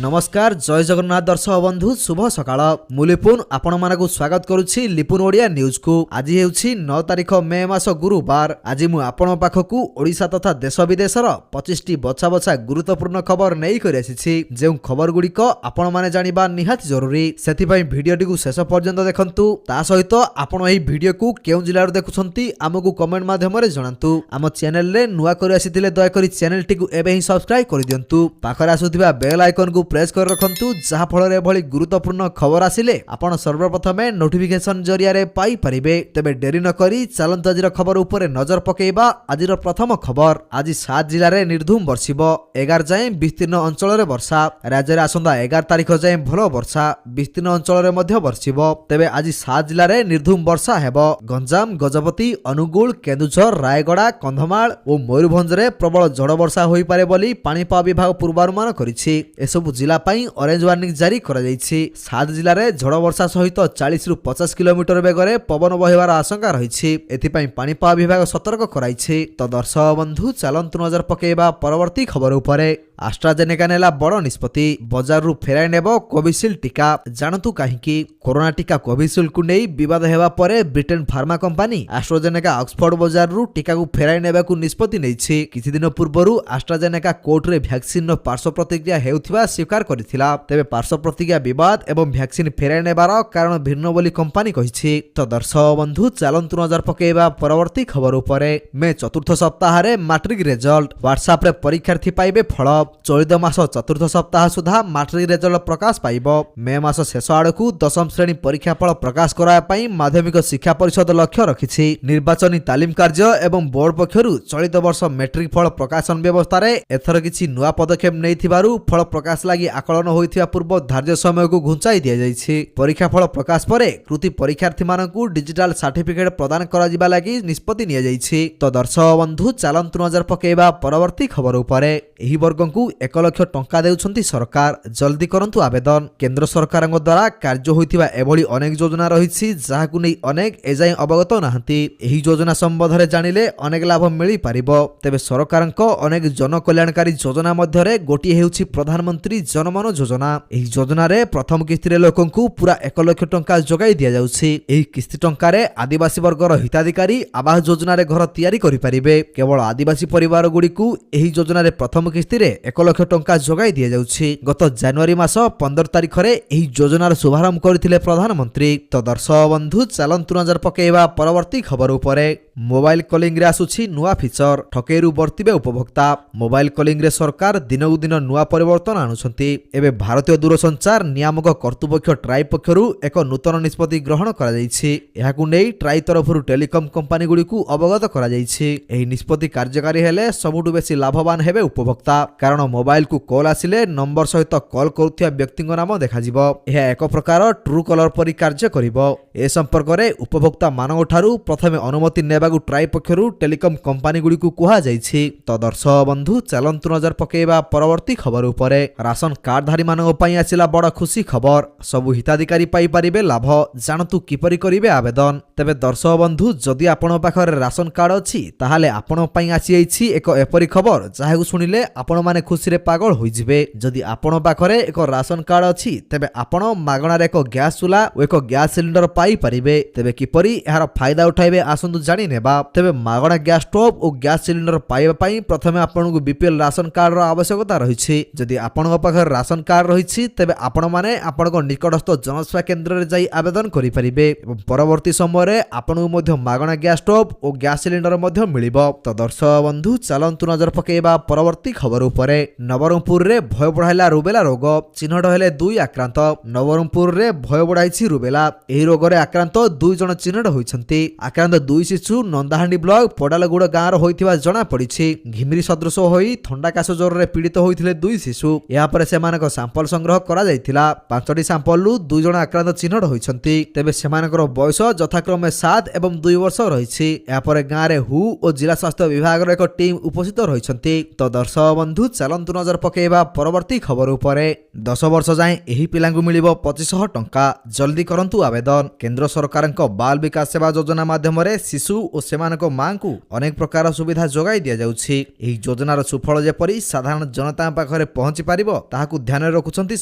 नमस्कार जय जगन्नाथ दर्शक बंधु शुभ सकाळ मु लिपुन आपण मानकु स्वागत करुछि लिपुन ओडिया न्यूज को। आज हेउछि 9 तारिख मे मास गुरुवार। आज मु आपण पाखकु ओडिशा तथा देश विदेशर 25टी बछा बछा गुरुत्वपूर्ण खबर नै करि आछिछि। जे खबर गुडिक आपण माने जानिबा निहाती जरूरी, सेति पई भिडियोटी को शेष पर्यंत देखंतु। ता सहित आपण एही भिडियो को केउ जिल्लार देखुछंती हमकु कमेंट माध्यम रे जणांतु। आम चैनल रे नुवा करि आसीथिले दया करि चैनल टी को एबे ही सब्सक्राइब करि दियंतु। पाखरे आसुथिबा बेल आइकन को प्रेस कर रखंतु, जहा फल रे भली गुरुत्वपूर्ण खबर आसिले आपण सर्वप्रथमे नोटिफिकेशन जरिया रे पाई परिबे। तबे डेरी न करी चलंत आजिर खबर ऊपर नजर पकेइबा। आजिर प्रथम खबर, आज 7 जिल्ला रे निर्धूम बर्षिबो। 11 जाए विस्तीर्ण अंचल रे वर्षा। राज्य रे आसंदा 11 तारिख जाए भलो वर्षा, विस्तीर्ण अंचल रे मध्य बर्षिबो। तबे आज 7 जिल्ला रे निर्धूम वर्षा हेबो। गंजाम, गजपति, अनुगुल, केन्दुझर, रायगड़ा, कंधमाल और मयूरभंज रे प्रबल झड़ वर्षा होई पारे बोली पाणीपाग विभाग पूर्वानुमान करिछि। एसबु जिला पाई ऑरेंज वार्निंग जारी करा जायछि। 7 जिल्ला रे झड़ वर्षा सहित 40 रु 50 किलोमीटर बेगरे पवन बहिबार आशंका रहिछि। एथि पई पाणीपाग विभाग सतर्क कराइछि। तो दर्शक बंधु चलंतु नजर पकेइबा परवर्ती खबर उपरे। आस्ट्राजेनेका नेला बड़ निष्पत्ति, बजार रु फेराई नेबो कोविशील्ड टीका। जानतु काहींकि कोरोना टीका कोविशील्ड को नै विवाद हेबा परे Britain pharma company AstraZeneca Oxford बजार रु टीका को फेराई नेबाकू निष्पत्ति नैछि। किछि दिन पूर्वरु आस्ट्राजेनेका कोर्ट रे वैक्सीन रो पार्श्व प्रतिक्रिया हेउथिबा स्वीकार करिथिला। तेबे पार्श्व प्रतिक्रिया विवाद एवं वैक्सीन फेराई नेबार कारण भिन्न बोली कंपनी कहिछि। तो दर्शक बंधु चलंतु नजर पकेइबा परवर्ती खबर उपरे। मे चतुर्थ सप्ताह रे मैट्रिक रिजल्ट, व्हाट्सएप रे परीक्षार्थी पाइबे फल। चलित मास चतुर्थ सप्ताह सुधा मैट्रिक रिजल्ट प्रकाश पाइबो। मे मास शेष आड़कू दशम श्रेणी परीक्षा फल प्रकाश कराया पई माध्यमिक शिक्षा परिषद लक्ष्य रखिछि। निर्वाचनी तालीम कार्य एवं बोर्ड पक्षरु चलित वर्ष मैट्रिक फल प्रकाशन व्यवस्था रे एथर किछि नुआ पदक्षेप नैथिबारु फल प्रकाश लागि आकलन होइथिबा पूर्व धार्य समय को घुंचाई दिया जाइछि। परीक्षा फल प्रकाश परे कृति परीक्षार्थी मानकू डिजिटल सर्टिफिकेट प्रदान करा जिबा लागि निष्पत्ति निया जाइछि। तो दर्शक बंधु चलंतु नजर पकेइबा परवर्ती खबर उपरे। एही वर्गंकू 1 लाख टंका देउछंती सरकार, जल्दी करंतु आवेदन। केंद्र सरकार द्वारा कार्य होइथिबा एभली अनेक योजना रहिछि जाहाकू नै अनेक एजाय अवगत नाहंती। एही योजना संबंध रे जानिले अनेक लाभ मिली पारिबो। तेबे सरकारक अनेक जन कल्याणकारी योजना मध्यरे गोटी हेउछि प्रधानमंत्री जनमन योजना। एही योजना रे प्रथम किस्ती रे लोकंकू पूरा 1 लाख टंका जोगाई दिया जाउछि। एही किस्ती टंका रे आदिवासी वर्गर हिताधिकारी आवास योजना रे घर तयारी करि परिबे। केवल आदिवासी परिवार गुडीकू एही योजना रे प्रथम किस्ती रे 1 लाख टंका जोगाई दिया जाउछि। गत जनवरी मास 15 तारिख रे एही योजनार शुभारंभ करथिले प्रधानमंत्री। तो दर्शक बंधु चलंतु नजर पकेइबा परवर्ती खबर उपरे। मोबाइल कॉलिंग रे आसुछि नुआ फीचर, ठकेरु बर्तिबे उपभोक्ता। मोबाइल कॉलिंग रे सरकार दिनकु दिन नुआ परिवर्तन आनुछंती। एबे भारतीय दूरसंचार नियामक कर्तृपक्ष ट्राई पक्षरु एक नूतन निष्पत्ति ग्रहण करा जाइछि। एहाकु नै ट्राई तरफरु टेलिकम कंपनी गुडीकू अवगत करा जाइछि। एही निष्पत्ति कार्यकारी हेले सबुठु बेसी लाभवान हेबे उपभोक्ता, कारण मोबाइल को कॉल आसिले नंबर सहित कॉल करुथिया व्यक्तिक नाम देखाजिबो। एहा एक प्रकार ट्रू कलर परि कार्य करिबो। ए संपर्क रे उपभोक्ता मानक ठारू प्रथमे अनुमति नेबाकू ट्राई पक्षरु टेलिकम कंपनी गुडीकू कुहा जाइछि। तो दर्शक बंधु चलंतु नजर पकेइबा परवर्ती खबर उपरे। राशन कार्डधारी मानक पई आसिला बड़ खुशी खबर, सबु हिताधिकारी पाई परिबे लाभ। जानतु किपरि करिवे आवेदन। तबे दर्शक बंधु जदि आपण पाखरे राशन कार्ड अछि ताहाले आपण पई आसी जाइछि एक एपरि खबर जाहाकू सुनिले आपण माने खुशी रे पागल होई जिवे। जदि आपण पाखरे एक राशन कार्ड अछि तबे आपण मागणा रे एक गैस चूल्हा और एक गैस सिलिंडर पाई परिबे। तबे किपरि एहार फायदा उठाइबे आसंतु जानि नेबा। तबे मागणा गैस स्टोव और गैस सिलिंडर पाइबा पई प्रथमे आपनकु बीपीएल राशन कार्ड रो आवश्यकता रहिछि। जदि आपनक पाखरे राशन कार्ड रहिछि तबे आपण माने आपनक निकटस्थ जनसेवा केंद्र रे जाई आवेदन करि परिबे एवं परवर्ती समय रे आपनकु मध्ये मागणा गैस स्टोव और गैस सिलिंडर मध्ये मिलिबो। तो दर्शक बंधु चलंतु नजर पकेइबा परवर्ती खबर उपरे। नवरंगपुर रे भय बढ़ाइला रुबेला रोग, चिन्हट हेले 2 आक्रांत। नवरंगपुर रे भय बढ़ाइछि रुबेला। एही रोग रे आक्रांत 2 जण चिन्हट होइछंती। आक्रांत 2 शिशु नंदाहांडी ब्लॉक पडालगुड़ गाँव रो होइथिबा जणा पड़िछि। घिमिरी सदृश होई थंडा काश ज्वर रे पीड़ित होइथिले 2 शिशु। या परे सेमानक सैंपल संग्रह करा जायथिला। 5टी सैंपल रु 2 जण आक्रांत चिन्हट होइछंती। तेबे सेमानकर बयस यथाक्रमे 7 एवं 2 वर्ष रहिछि। या परे गाँ रे हु और जिला स्वास्थ्य विभाग रो एक टीम उपस्थित रहिछंती। तो दर्शक बंधु चलंतु नजर पकेइबा परवर्ती खबर उपरे। 10 वर्ष जाए एही पिलांगु मिलिबो 2500 टंका, जल्दी करंतु आवेदन। केंद्र सरकारक बाल विकास सेवा योजना माध्यम रे शिशु ଓ ସେମାନଙ୍କ ମାଙ୍କୁ ଅନେକ ପ୍ରକାର ସୁବିଧା ଯୋଗାଇ ଦିଆଯାଉଛି। ଏହି ଯୋଜନାର ସୁଫଳ ଯେପରି ସାଧାରଣ ଜନତା ପାଖରେ ପହଞ୍ଚି ପାରିବ ତାହାକୁ ଧ୍ୟାନରେ ରଖୁଛନ୍ତି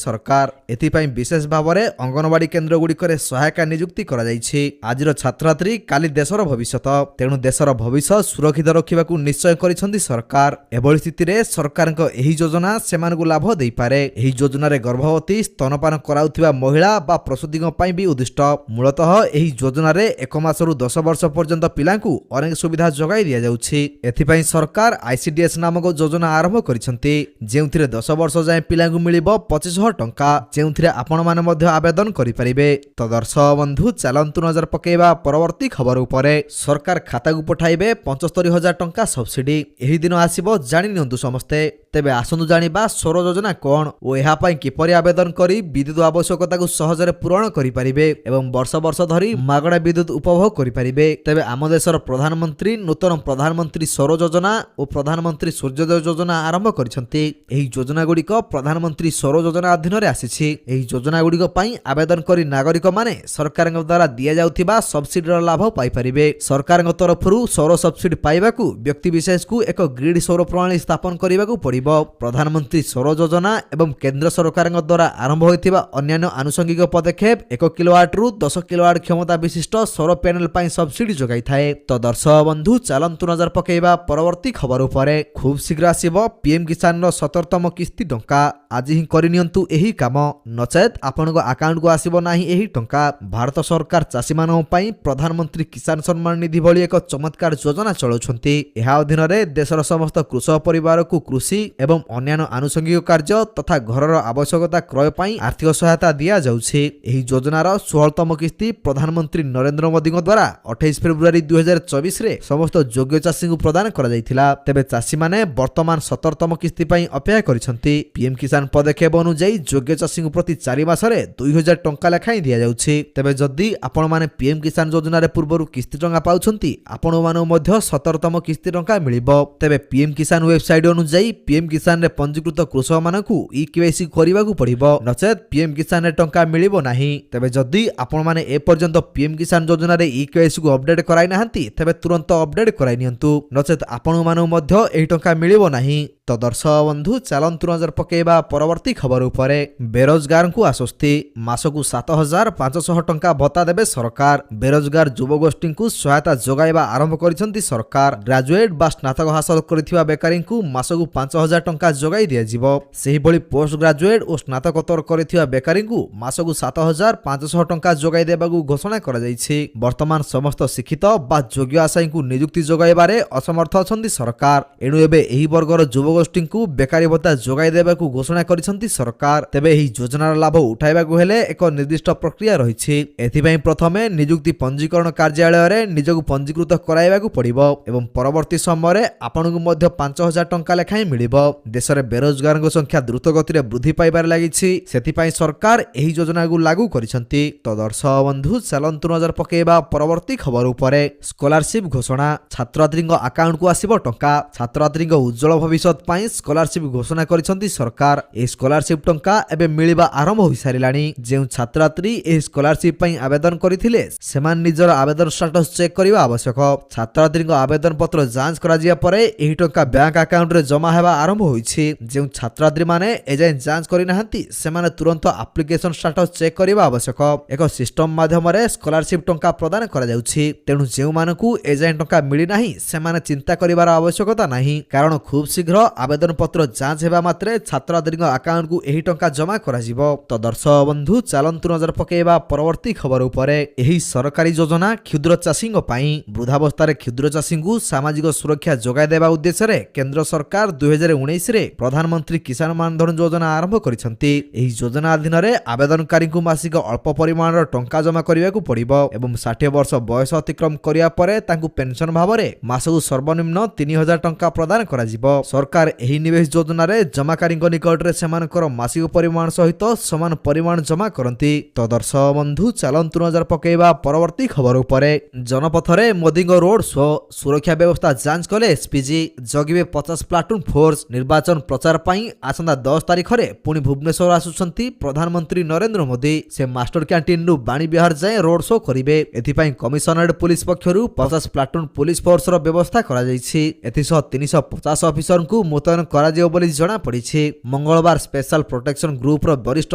ସରକାର। ଏଥିପାଇଁ ବିଶେଷ ଭାବରେ ଅଙ୍ଗନବାଡି କେନ୍ଦ୍ର ଗୁଡ଼ିକରେ ସହାୟିକା ନିଯୁକ୍ତି କରାଯାଇଛି। ଆଜିର ଛାତ୍ରଛାତ୍ରୀ କାଲି ଦେଶର ଭବିଷ୍ୟତ, ତେଣୁ ଦେଶର ଭବିଷ୍ୟତ ସୁରକ୍ଷିତ ରଖିବାକୁ ନିଶ୍ଚୟ କରିଛନ୍ତି ସରକାର। ଏଭଳି ସ୍ଥିତିରେ ସରକାରଙ୍କ ଏହି ଯୋଜନା ସେମାନଙ୍କୁ ଲାଭ ଦେଇପାରେ। ଏହି ଯୋଜନାରେ ଗର୍ଭବତୀ, ସ୍ତନପାନ କରାଉଥିବା ମହିଳା ବା ପ୍ରସୂତିଙ୍କ ପାଇଁ ବି ଉଦ୍ଦିଷ୍ଟ। ମୂଳତଃ ଏହି ଯୋଜନାରେ 1 ମାସରୁ 10 ବର୍ଷ ପର୍ଯ୍ୟନ୍ତ ପିଲାଙ୍କୁ ଅନେକ ସୁବିଧା ଯୋଗାଇ ଦିଆଯାଉଛି। ଏଥିପାଇଁ ସରକାର ICDS ନାମକ ଯୋଜନା ଆରମ୍ଭ କରିଛନ୍ତି, ଯେଉଁଥିରେ 10 ବର୍ଷ ଯାଏଁ ପିଲାଙ୍କୁ ମିଳିବ 2500 ଟଙ୍କା, ଯେଉଁଥିରେ ଆପଣମାନେ ମଧ୍ୟ ଆବେଦନ କରିପାରିବେ। ତ ଦର୍ଶକ ବନ୍ଧୁ, ଚାଲନ୍ତୁ ନଜର ପକାଇବା ପରବର୍ତ୍ତୀ ଖବର ଉପରେ। ସରକାର ଖାତାକୁ ପଠାଇବେ 75,000 ଟଙ୍କା ସବସିଡି। ଏହି ଦିନ ଆସିବ ଜାଣି ନିଅନ୍ତୁ ସମସ୍ତେ। ତେବେ ଆସନ୍ତୁ ଜାଣିବା ସୌର ଯୋଜନା କ'ଣ ଓ ଏହା ପାଇଁ କିପରି ଆବେଦନ କରି ବିଦ୍ୟୁତ ଆବଶ୍ୟକତାକୁ ସହଜରେ ପୂରଣ କରିପାରିବେ ଏବଂ ବର୍ଷ ବର୍ଷ ଧରି ମାଗଣା ବିଦ୍ୟୁତ ଉପଭୋଗ କରିପାରିବେ। ତେବେ ଆମ ଦେଶର ପ୍ରଧାନମନ୍ତ୍ରୀ ନୂତନ ପ୍ରଧାନମନ୍ତ୍ରୀ ସୌର ଯୋଜନା ଓ ପ୍ରଧାନମନ୍ତ୍ରୀ ସୂର୍ଯ୍ୟୋଦୟ ଯୋଜନା ଆରମ୍ଭ କରିଛନ୍ତି। ଏହି ଯୋଜନା ଗୁଡ଼ିକ ପ୍ରଧାନମନ୍ତ୍ରୀ ସୌର ଯୋଜନା ଅଧୀନରେ ଆସିଛି। ଏହି ଯୋଜନା ଗୁଡ଼ିକ ପାଇଁ ଆବେଦନ କରି ନାଗରିକମାନେ ସରକାରଙ୍କ ଦ୍ୱାରା ଦିଆଯାଉଥିବା ସବସିଡିର ଲାଭ ପାଇପାରିବେ। ସରକାରଙ୍କ ତରଫରୁ ସୌର ସବସିଡି ପାଇବାକୁ ବ୍ୟକ୍ତିବିଶେଷକୁ ଏକ ଗ୍ରିଡ୍ ସୌର ପ୍ରଣାଳୀ ସ୍ଥାପନ କରିବାକୁ ପଡ଼ିବ। ପ୍ରଧାନମନ୍ତ୍ରୀ ସୌର ଯୋଜନା ଏବଂ କେନ୍ଦ୍ର ସରକାରଙ୍କ ଦ୍ୱାରା ଆରମ୍ଭ ହୋଇଥିବା ଅନ୍ୟାନ୍ୟ ଆନୁଷଙ୍ଗିକ ପଦକ୍ଷେପ 1 କିଲୋୱାଟରୁ 10 କିଲୋୱାଟ କ୍ଷମତା ବିଶିଷ୍ଟ ସୌର ପ୍ୟାନେଲ ପାଇଁ ସବସିଡି ଯୋଗାଇଥାଏ। ତ ଦର୍ଶକ ବନ୍ଧୁ, ଚାଲନ୍ତୁ ନଜର ପକାଇବା ପରବର୍ତ୍ତୀ ଖବର ଉପରେ। ଖୁବ୍ ଶୀଘ୍ର ଆସିବ PM କିଷାନର 17ତମ କିସ୍ତି ଟଙ୍କା। ଆଜି ହିଁ କରିନିଅନ୍ତୁ ଏହି କାମ, ନଚେତ୍ ଆପଣଙ୍କ ଆକାଉଣ୍ଟକୁ ଆସିବ ନାହିଁ ଏହି ଟଙ୍କା। ଭାରତ ସରକାର ଚାଷୀମାନଙ୍କ ପାଇଁ ପ୍ରଧାନମନ୍ତ୍ରୀ କିଷାନ ସମ୍ମାନ ନିଧି ଭଳି ଏକ ଚମତ୍କାର ଯୋଜନା ଚଳାଉଛନ୍ତି। ଏହା ଅଧୀନରେ ଦେଶର ସମସ୍ତ କୃଷକ ପରିବାରକୁ କୃଷି ଏବଂ ଅନ୍ୟାନ୍ୟ ଆନୁଷଙ୍ଗିକ କାର୍ଯ୍ୟ ତଥା ଘରର ଆବଶ୍ୟକତା କ୍ରୟ ପାଇଁ ଆର୍ଥିକ ସହାୟତା ଦିଆଯାଉଛି। ଏହି ଯୋଜନାର 16ତମ କିସ୍ତି ପ୍ରଧାନମନ୍ତ୍ରୀ ନରେନ୍ଦ୍ର ମୋଦିଙ୍କ ଦ୍ୱାରା 28 ଫେବୃଆରୀ 2024ରେ ସମସ୍ତ ଯୋଗ୍ୟ ଚାଷୀଙ୍କୁ ପ୍ରଦାନ କରାଯାଇଥିଲା। ତେବେ ଚାଷୀମାନେ ବର୍ତ୍ତମାନ 17ତମ କିସ୍ତି ପାଇଁ ଅପେକ୍ଷା କରିଛନ୍ତି। PM କିଷାନ ପଦକ୍ଷେପ ଅନୁଯାୟୀ ଯୋଗ୍ୟ ଚାଷୀଙ୍କୁ ପ୍ରତି 4 ମାସରେ 2000 ଟଙ୍କା ଲେଖାଏଁ ଦିଆଯାଉଛି। ତେବେ ଯଦି ଆପଣମାନେ PM କିଷାନ ଯୋଜନାରେ ପୂର୍ବରୁ କିସ୍ତି ଟଙ୍କା ପାଉଛନ୍ତି, ଆପଣମାନଙ୍କୁ ମଧ୍ୟ 17ତମ କିସ୍ତି ଟଙ୍କା ମିଳିବ। ତେବେ PM କିଷାନ ୱେବସାଇଟ୍ ଅନୁଯାୟୀ PM କିଷାନରେ ପଞ୍ଜୀକୃତ କୃଷକମାନଙ୍କୁ EKYC କରିବାକୁ ପଡ଼ିବ, ନଚେତ୍ PM କିଷାନରେ ଟଙ୍କା ମିଳିବ ନାହିଁ। ତେବେ ଯଦି ଆପଣମାନେ ଏପର୍ଯ୍ୟନ୍ତ PM କିଷାନ ଯୋଜନାରେ EKYCକୁ ଅପଡେଟ୍ କରାଇ ନାହାନ୍ତି, ତେବେ ତୁରନ୍ତ ଅପଡେଟ୍ କରାଇ ନିଅନ୍ତୁ, ନଚେତ୍ ଆପଣମାନଙ୍କୁ ମଧ୍ୟ ଏହି ଟଙ୍କା ମିଳିବ ନାହିଁ। ତ ଦର୍ଶକ ବନ୍ଧୁ, ଚାଲନ୍ତୁ ନଜର ପକାଇବା ପରବର୍ତ୍ତୀ ଖବର ଉପରେ। ବେରୋଜଗାରଙ୍କୁ ଆଶ୍ୱସ୍ତି, ମାସକୁ 7,500 ଟଙ୍କା ଭତ୍ତା ଦେବେ ସରକାର। ବେରୋଜଗାର ଯୁବଗୋଷ୍ଠୀଙ୍କୁ ସହାୟତା ଯୋଗାଇବା ଆରମ୍ଭ କରିଛନ୍ତି ସରକାର। ଗ୍ରାଜୁଏଟ୍ ବା ସ୍ନାତକ ହାସଲ କରିଥିବା ବେକାରୀଙ୍କୁ ମାସକୁ 5,000 ଟଙ୍କା ଯୋଗାଇ ଦିଆଯିବ। ସେହିଭଳି ପୋଷ୍ଟ ଗ୍ରାଜୁଏଟ୍ ଓ ସ୍ନାତକୋତ୍ତର କରିଥିବା ବେକାରୀଙ୍କୁ ମାସକୁ 7,500 ଟଙ୍କା ଯୋଗାଇ ଦେବାକୁ ଘୋଷଣା କରାଯାଇଛି। ବର୍ତ୍ତମାନ ସମସ୍ତ ଶିକ୍ଷିତ ବା ଯୋଗ୍ୟ ଆଶାୟୀଙ୍କୁ ନିଯୁକ୍ତି ଯୋଗାଇବାରେ ଅସମର୍ଥ ଅଛନ୍ତି ସରକାର। ଏଣୁ ଏବେ ଏହି ବର୍ଗର ଯୁବଗୋଷ୍ଠୀଙ୍କୁ ବେକାରୀ ଭତ୍ତା ଯୋଗାଇ ଦେବାକୁ ଘୋଷଣା କରିଛନ୍ତି ସରକାର। ତେବେ ଏହି ଯୋଜନାର ଲାଭ ଉଠାଇବାକୁ ହେଲେ ଏକ ନିର୍ଦ୍ଦିଷ୍ଟ ପ୍ରକ୍ରିୟା ରହିଛି। ଏଥିପାଇଁ ପ୍ରଥମେ ନିଯୁକ୍ତି ପଞ୍ଜୀକରଣ କାର୍ଯ୍ୟାଳୟରେ ନିଜକୁ ପଞ୍ଜୀକୃତ କରାଇବାକୁ ପଡ଼ିବ ଏବଂ ପରବର୍ତ୍ତୀ ସମୟରେ ଆପଣଙ୍କୁ ମଧ୍ୟ 5,000 ଟଙ୍କା ଲେଖାଏଁ ମିଳିବ। ଦେଶରେ ବେରୋଜଗାରଙ୍କ ସଂଖ୍ୟା ଦ୍ରୁତ ଗତିରେ ବୃଦ୍ଧି ପାଇବାରେ ଲାଗିଛି, ସେଥିପାଇଁ ସରକାର ଏହି ଯୋଜନାକୁ ଲାଗୁ କରିଛନ୍ତି। ତ ଦର୍ଶକ ବନ୍ଧୁ, ଚାଲନ୍ତୁ ନଜର ପକାଇବା ପରବର୍ତ୍ତୀ ଖବର ଉପରେ। ସ୍କଲାରସିପ୍ ଘୋଷଣା, ଛାତ୍ରଛାତ୍ରୀଙ୍କ ଆକାଉଣ୍ଟକୁ ଆସିବ ଟଙ୍କା। ଛାତ୍ରଛାତ୍ରୀଙ୍କ ଉଜ୍ଜଳ ଭବିଷ୍ୟତ ପାଇଁ ସ୍କଲାରସିପ୍ ଘୋଷଣା କରିଛନ୍ତି ସରକାର। ଏହି ସ୍କଲାରସିପ୍ ଟଙ୍କା ଏବେ ମିଳିବା ଆରମ୍ଭ ହୋଇସାରିଲାଣି। ଯେଉଁ ଛାତ୍ରଛାତ୍ରୀ ଏହି ସ୍କଲାରସିପ୍ ପାଇଁ ଆବେଦନ କରିଥିଲେ, ସେମାନେ ନିଜର ଆବେଦନ ଷ୍ଟାଟସ୍ ଚେକ୍ କରିବା ଆବଶ୍ୟକ। ଛାତ୍ରଛାତ୍ରୀଙ୍କ ଆବେଦନ ପତ୍ର ଯାଞ୍ଚ କରାଯିବା ପରେ ଏହି ଟଙ୍କା ବ୍ୟାଙ୍କ ଆକାଉଣ୍ଟରେ ଜମା ହେବା ଆରମ୍ଭ ହୋଇଛି। ଯେଉଁ ଛାତ୍ରଛାତ୍ରୀମାନେ ଏଯାଏଁ ଯାଞ୍ଚ କରିନାହାନ୍ତି, ସେମାନେ ତୁରନ୍ତ ଆପ୍ଲିକେସନ ଷ୍ଟାଟସ୍ ଚେକ୍ କରିବା ଆବଶ୍ୟକ। ଏକ ସିଷ୍ଟମ ମାଧ୍ୟମରେ ସ୍କଲାରସିପ୍ ଟଙ୍କା ପ୍ରଦାନ କରାଯାଉଛି। ତେଣୁ ଯେଉଁମାନଙ୍କୁ ଏଯାଏଁ ଟଙ୍କା ମିଳିନାହିଁ, ସେମାନେ ଚିନ୍ତା କରିବାର ଆବଶ୍ୟକତା ନାହିଁ, କାରଣ ଖୁବ୍ ଶୀଘ୍ର ଆବେଦନ ପତ୍ର ଯାଞ୍ଚ ହେବା ମାତ୍ରେ ଛାତ୍ରଛାତ୍ରୀଙ୍କ ଆକାଉଣ୍ଟକୁ ଏହି ଟଙ୍କା ଜମା କରାଯିବ। ତ ଦର୍ଶକ ବନ୍ଧୁ, ଚାଲନ୍ତୁ ନଜର ପକାଇବା ପରବର୍ତ୍ତୀ ଖବର ଉପରେ। ଏହି ସରକାରୀ ଯୋଜନା କ୍ଷୁଦ୍ର ଚାଷୀଙ୍କ ପାଇଁ। ବୃଦ୍ଧାବସ୍ଥାରେ କ୍ଷୁଦ୍ର ଚାଷୀଙ୍କୁ ସାମାଜିକ ସୁରକ୍ଷା ଯୋଗାଇ ଦେବା ଉଦ୍ଦେଶ୍ୟରେ କେନ୍ଦ୍ର ସରକାର 2019ରେ ପ୍ରଧାନମନ୍ତ୍ରୀ କିଷାନ ମାନଧନ ଯୋଜନା ଆରମ୍ଭ କରିଛନ୍ତି। ଏହି ଯୋଜନା ଅଧୀନରେ ଆବେଦନକାରୀଙ୍କୁ ମାସିକ ଅଳ୍ପ ପରିମାଣର ଟଙ୍କା ଜମା କରିବାକୁ ପଡ଼ିବ ଏବଂ 60 ବର୍ଷ ବୟସ ଅତିକ୍ରମ କରିବା ପରେ ତାଙ୍କୁ ପେନସନ ଭାବରେ ମାସକୁ ସର୍ବନିମ୍ନ 3,000 ଟଙ୍କା ପ୍ରଦାନ କରାଯିବ। ସରକାର सरकार एही निवेश योजना रे जमाकारी निकट रे सेमानकर मासिक परिमाण सहित समान परिमाण जमा करती। तो दर्शक बंधु चलंतु नजर पकेइबा परवर्ती खबर उपरे। जनपथरे मोदी रोड शो, सुरक्षा व्यवस्था जांच कले एसपीजी, जगिबे 50 प्लाटून फोर्स। निर्वाचन प्रचार पई आसंदा 10 तारिख रे पुणी भुवनेश्वर आसुछंती प्रधानमंत्री नरेंद्र मोदी। से मास्टर कैंटीन रु बाणी विहार जाए रोड शो करिवे। एथिपाई कमिशनरेट पुलिस पक्षरु 50 प्लाटून पुलिस फोर्स रो व्यवस्था करा जायछि। एथिसह 350 ऑफिसर को मुतयन करा जियो बोली जणा पड़िछि। मंगलवार स्पेशल प्रोटेक्शन ग्रुप रो वरिष्ठ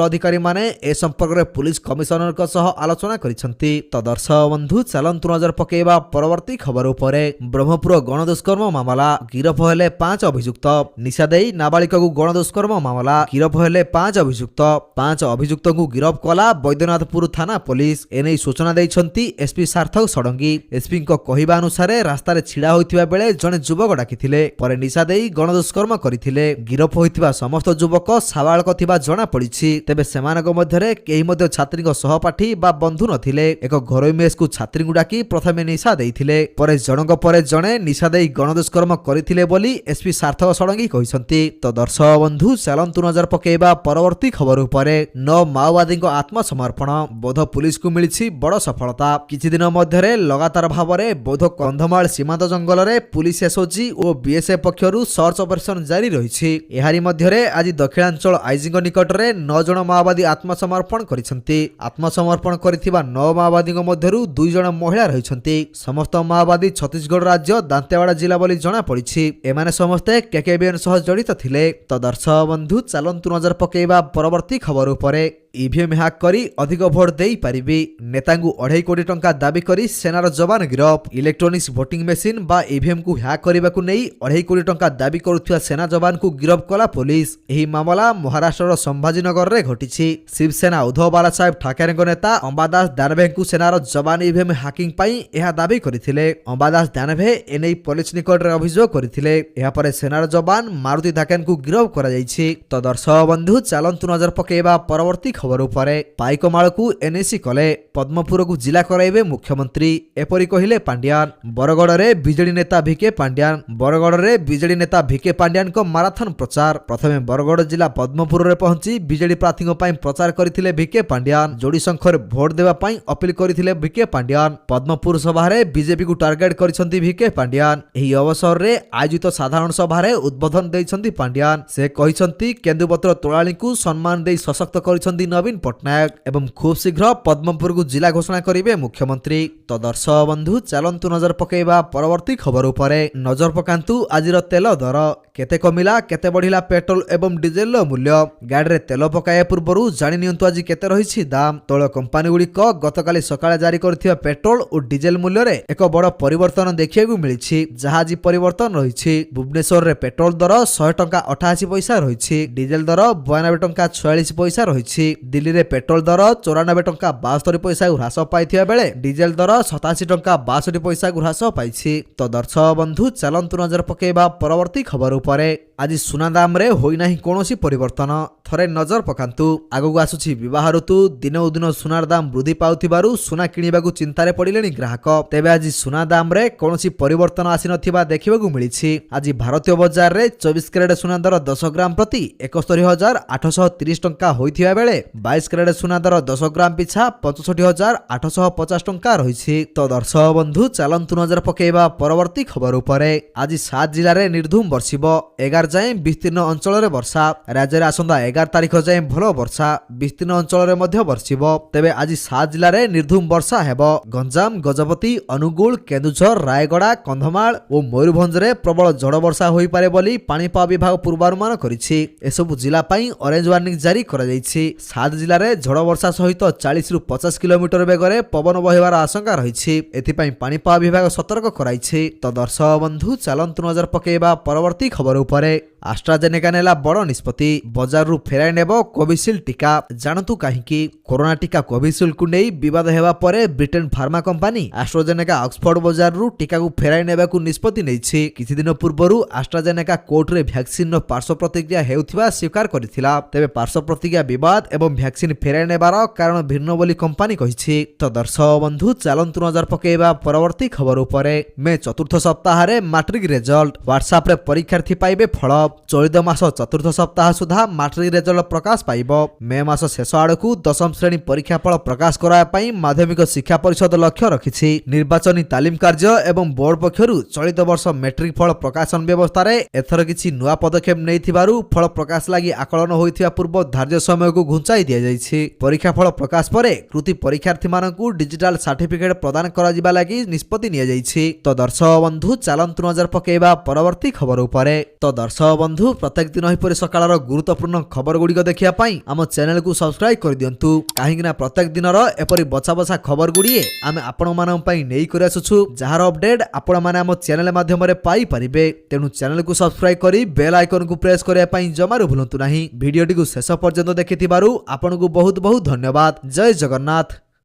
अधिकारी माने ए संपर्क रे पुलिस कमिशनर को सह आलोचना करिसंती। तो दर्शक बंधु चलंतु नजर पकेइबा परवर्ती खबर उपरे। ब्रह्मपुर गणदुष्कर्म मामला, गिरफ हेले 5 अभियुक्त। निशा देई नाबालिका को गणदुष्कर्म मामला, गिरफ हेले 5 अभियुक्त। 5 अभियुक्त को गिरफ कला बैद्यनाथपुर थाना पुलिस। एने सूचना दैछंती एसपी सार्थक षडंगी। एसपी को कहिबा अनुसार रास्ता रे छिड़ा होइतिबा बेले जने युवक डाकिथिले, परे निशा देई गणदुष्कर्म करिथिले। गिरफ होइतिबा समस्त युवक साबालक थिबा जणा पड़िछि। तेबे सेमानक मध्यरे केही मध्य छात्री को सहपाठी बा बंधु नथिले। एक घरोई मेस को छात्री को डाकी प्रथमे निशा देइथिले, परे जनक परे जणे निशा देई गणदुष्कर्म करिथिले बोली एसपी सार्थक षडंगी कहिसंती। तो दर्शक बंधु चलंतु नजर पकेइबा परवर्ती खबर उपरे। 9 माओवादी को आत्मसमर्पण, बौद्ध पुलिस को मिलिछि बड़ सफलता। किछि दिन मध्यरे लगातार भावरे बौद्ध कंधमाल सीमांत जंगल रे पुलिस एसओजी और बीएसएफ पक्षरु सर्च ऑपरेशन जारी रहिछि। एहारी मध्यरे आज दक्षिणांचल आईजी निकट रे 9 जण माओवादी आत्मसमर्पण करिसंती। आत्मसमर्पण करिथिबा 9 माओवादी मध्यरु 2 जण महिला रहिसंती। समस्त माओवादी छत्तीसगढ़ राज्य दांतेवाड़ा जिला बोली जणा पड़िछि। एमाने समस्ते केकेबीएन सह जड़ित थिले। तो दर्शक बंधु चलंतु नजर पकेइबा परवर्ती खबर उपरे। ईवीएम हैक करी अधिक भोट देई पारिबी, नेतांगु 2.5 कोटी टंका दाबी करी सेनार जवान गिरफ। इलेक्ट्रोनिक्स भोटिंग मेसिन बा ईवीएम को हैक करने को नहीं 2.5 कोटी टंका दाबी करुथिबा सेना जवान को गिरफ कला पुलिस। एही मामला महाराष्ट्र संभाजीनगर रे घटिछि। शिवसेना उद्धव बालासाहेब ठाकरे नेता अंबादास दानवे को सेनार जवान ईवीएम हैकिंग पई एहा दाबी करिथिले। अंबादास दानवे एनै पुलिस निकट रे अभियोग करिथिले। एहा परे सेनार जवान मारुति धाकेन को गिरफ करा जायछि। तो दर्शक बंधु चलंतु नजर पकेइबा परवर्ती खबर उपरे। पाइकमाल को एनएसी कले, पद्मपुर को जिला कराइबे मुख्यमंत्री, एपरि कहिले पांड्यान। बरगड़ रे बीजेडी नेता भिके पांड्यान, बरगड़ रे बीजेडी नेता भिके पांड्यान को माराथन प्रचार। प्रथमे बरगड़ जिला पद्मपुर रे पहुंची बीजेडी प्रार्थी पई प्रचार करथिले भिके पांड्यान। जोड़ी संख्यार भोट देबा पई अपील करथिले भिके पांड्यान। पद्मपुर सभा रे बीजेपी को टार्गेट करिसंती भिके पांड्यान। एही अवसर रे आयोजित साधारण सभा रे उद्बोधन दैछंती पांड्यान। से कहिसंती केन्दुपत्र तोलाणी को सम्मान देई सशक्त करिसंती नवीन पट्टनायक एवं खूब शीघ्र पद्मपुर को जिला घोषणा करिवे मुख्यमंत्री। तो दर्शक बंधु चलंतु नजर पकेइबा परवर्ती खबर उपरे। नजर पकांतु आजिर तेल दर केते कमिला, केते बढ़िला पेट्रोल एवं डीजेल मूल्य। गाड़ी रे तेल पकाया पूर्व जानि नियंतु आज केते रहिछि दाम। तैल कंपनी गुड़िक गतकाली सकाळे जारी करथिबा पेट्रोल और डीजेल मूल्य रे एक बड़ परिवर्तन देखिବାକୁ मिलिछि। जहा आज परिवर्तन रहिछि। भुवनेश्वर रे पेट्रोल दर 100 टंका 88 पैसा रहिछि, डीजेल दर 92 टंका 46 पैसा रहिछि। दिल्ली रे पेट्रोल दर 94 टंका 72 पैसा ह्रास पाइथिबा बेले डीजेल दर 87 टंका 62 पैसा ह्रास पाइछि। तो दर्शक बंधु चलंतु नजर पकेइबा परवर्ती खबर उपरे। आज सुना दाम रे होई नाही कोनोसी परिवर्तन। थरे नजर पकांतु आगु आसुछि विवाह ऋतु। दिनौ दिन सुनार दाम वृद्धि पाउथिबारु सुना किनिबाकु चिंतारे पड़िलेनी ग्राहक। तेबे आज सुना दाम रे कोनोसी परिवर्तन आसी नथिबा देखिबाकु मिलिछि। आज भारतीय बाजार रे 24 कैरेट सुना दर 10 ग्राम प्रति 71,830 टंका होइथिबा बेले 22 कैरेट सुना दर 10 ग्राम पिछा 65,850 टंका रहिछि। तो दर्शक बंधु चलंतु नजर पकेइबा परवर्ती खबर उपरे। आज 7 जिल्ला रे निर्धूम बर्षिबो। 11 जाए विस्तीर्ण अंचल रे वर्षा। राज्य रे आसंदा 11 तारिख जाए भल वर्षा, विस्तीर्ण अंचल रे मध्य बर्षिबो। तेबे आज 7 जिल्ला रे निर्धूम वर्षा हेबो। गंजाम, गजपति, अनुगुल, केन्दुझर, रायगड़ा, कंधमाल और मयूरभंज रे प्रबल झड़ वर्षा होई पारे बोली पाणीपाग विभाग पूर्वानुमान करिछि। एसबु जिला पई ऑरेंज वार्निंग जारी करा जायछि। 7 जिल्ला रे झड़ वर्षा सहित 40 रु 50 किलोमीटर बेगरे पवन बहिबार आशंका रहिछि। एथिपई पाणीपाग विभाग सतर्क कराइछि। तो दर्शक बंधु चलंतु नजर पकेइबा परवर्ती खबर उपरे। आस्ट्राजेनेका नेला बड़ निष्पत्ति। बजार रु फेराई नेबो कोविशील्ड टीका। जानतु काहींकि कोरोना टीका कोविशील्ड को नहीं विवाद हेबा परे Britain pharma company AstraZeneca Oxford बजार रु टीका को फेराई नेबाकु निष्पत्ति नेछि। किछि दिन पूर्वरु आस्ट्राजेनेका कोर्ट रे वैक्सीन रो पार्श्व प्रतिक्रिया हेउथिबा स्वीकार करथिला। तेबे पार्श्व प्रतिक्रिया विवाद एवं वैक्सीन फेराई नेबार कारण भिन्न बोली कंपनी कहिछि। तो दर्शक बंधु चलंतु नजर पकेइबा परवर्ती खबर उपरे। मे चतुर्थ सप्ताह रे मैट्रिक रिजल्ट। व्हाट्सएप रे परीक्षार्थी पाइबे फल। ଚଳିତ ମାସ ଚତୁର୍ଥ ସପ୍ତାହ ସୁଦ୍ଧା ମାଟ୍ରିକ ରେଜଲ୍ଟ ପ୍ରକାଶ ପାଇବ। ମେ ମାସ ଶେଷ ଆଡ଼କୁ ଦଶମ ଶ୍ରେଣୀ ପରୀକ୍ଷା ଫଳ ପ୍ରକାଶ କରାଇବା ପାଇଁ ମାଧ୍ୟମିକ ଶିକ୍ଷା ପରିଷଦ ଲକ୍ଷ୍ୟ ରଖିଛି। ନିର୍ବାଚନୀ ତାଲିମ କାର୍ଯ୍ୟ ଏବଂ ବୋର୍ଡ ପକ୍ଷରୁ ଚଳିତ ବର୍ଷ ମେଟ୍ରିକ ଫଳ ପ୍ରକାଶନ ବ୍ୟବସ୍ଥାରେ ଏଥର କିଛି ନୂଆ ପଦକ୍ଷେପ ନେଇଥିବାରୁ ଫଳ ପ୍ରକାଶ ଲାଗି ଆକଳନ ହୋଇଥିବା ପୂର୍ବ ଧାର୍ଯ୍ୟ ସମୟକୁ ଘୁଞ୍ଚାଇ ଦିଆଯାଇଛି। ପରୀକ୍ଷା ଫଳ ପ୍ରକାଶ ପରେ କୃତି ପରୀକ୍ଷାର୍ଥୀମାନଙ୍କୁ ଡିଜିଟାଲ ସାର୍ଟିଫିକେଟ ପ୍ରଦାନ କରାଯିବା ଲାଗି ନିଷ୍ପତ୍ତି ନିଆଯାଇଛି। ତ ଦର୍ଶକ ବନ୍ଧୁ ଚାଲନ୍ତୁ ନଜର ପକାଇବା ପରବର୍ତ୍ତୀ ଖବର ଉପରେ। ତ ଦର୍ଶକ ବନ୍ଧୁ ପ୍ରତ୍ୟେକ ଦିନ ଏହିପରି ସକାଳର ଗୁରୁତ୍ୱପୂର୍ଣ୍ଣ ଖବର ଗୁଡ଼ିକ ଦେଖିବା ପାଇଁ ଆମ ଚ୍ୟାନେଲକୁ ସବସ୍କ୍ରାଇବ କରିଦିଅନ୍ତୁ, କାହିଁକିନା ପ୍ରତ୍ୟେକ ଦିନର ଏପରି ବଛା ବଛା ଖବର ଗୁଡ଼ିଏ ଆମେ ଆପଣମାନଙ୍କ ପାଇଁ ନେଇ କରି ଆସୁଛୁ, ଯାହାର ଅପଡେଟ୍ ଆପଣମାନେ ଆମ ଚ୍ୟାନେଲ ମାଧ୍ୟମରେ ପାଇପାରିବେ। ତେଣୁ ଚ୍ୟାନେଲକୁ ସବସ୍କ୍ରାଇବ କରି ବେଲ୍ ଆଇକନକୁ ପ୍ରେସ୍ କରିବା ପାଇଁ ଜମାରୁ ଭୁଲନ୍ତୁ ନାହିଁ। ଭିଡ଼ିଓଟିକୁ ଶେଷ ପର୍ଯ୍ୟନ୍ତ ଦେଖିଥିବାରୁ ଆପଣଙ୍କୁ ବହୁତ ବହୁତ ଧନ୍ୟବାଦ। ଜୟ ଜଗନ୍ନାଥ।